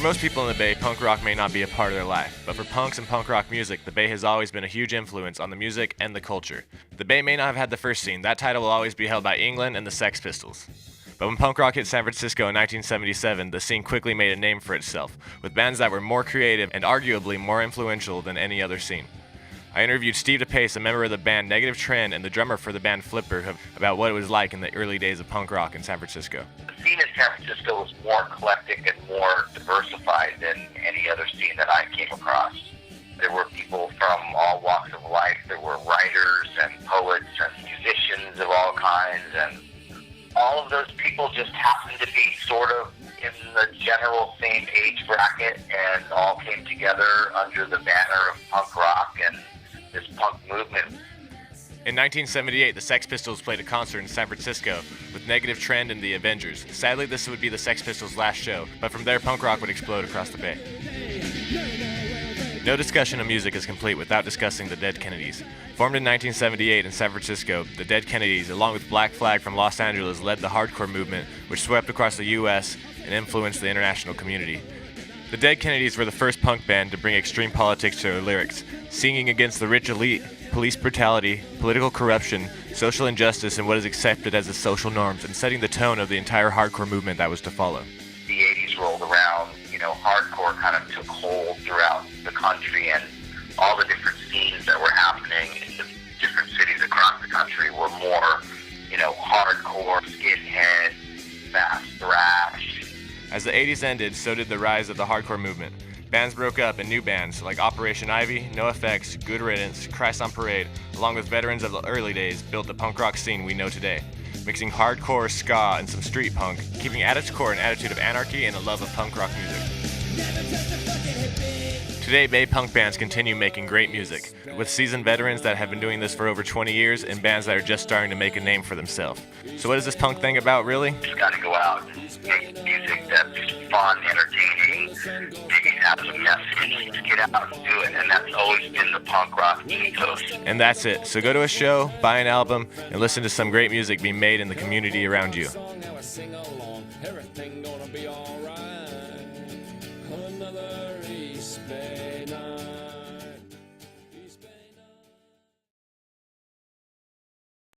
most people in the Bay, punk rock may not be a part of their life, but for punks and punk rock music, the Bay has always been a huge influence on the music and the culture. The Bay may not have had the first scene, that title will always be held by England and the Sex Pistols. But when punk rock hit San Francisco in 1977, the scene quickly made a name for itself, with bands that were more creative and arguably more influential than any other scene. I interviewed Steve DePace, a member of the band Negative Trend and the drummer for the band Flipper, about what it was like in the early days of punk rock in San Francisco. The scene in San Francisco was more eclectic and more diversified than any other scene that I came across. There were people from all walks of life. There were writers and poets and musicians of all kinds, and all of those people just happened to be sort of in the general same age bracket and all came together under the banner of punk rock and this punk movement. In 1978, the Sex Pistols played a concert in San Francisco with Negative Trend and the Avengers. Sadly, this would be the Sex Pistols' last show, but from there, punk rock would explode across the Bay. No discussion of music is complete without discussing the Dead Kennedys. Formed in 1978 in San Francisco, the Dead Kennedys, along with Black Flag from Los Angeles, led the hardcore movement, which swept across the U.S. and influenced the international community. The Dead Kennedys were the first punk band to bring extreme politics to their lyrics, singing against the rich elite, police brutality, political corruption, social injustice, and what is accepted as the social norms, and setting the tone of the entire hardcore movement that was to follow. The 80s rolled around, hardcore kind of took hold throughout the country, and all the different scenes that were happening in the different cities across the country were more, hardcore, skinhead, fast thrash. As the 80s ended, so did the rise of the hardcore movement. Bands broke up and new bands like Operation Ivy, NoFX, Good Riddance, Christ on Parade, along with veterans of the early days, built the punk rock scene we know today, mixing hardcore, ska, and some street punk, keeping at its core an attitude of anarchy and a love of punk rock music. Today, Bay punk bands continue making great music, with seasoned veterans that have been doing this for over 20 years and bands that are just starting to make a name for themselves. So what is this punk thing about, really? You just gotta go out and make music that's fun, entertaining, maybe have some message, just get out and do it, and that's always been the punk rock ethos. And that's it. So go to a show, buy an album, and listen to some great music being made in the community around you. Everything gonna be alright. Another East Bay night.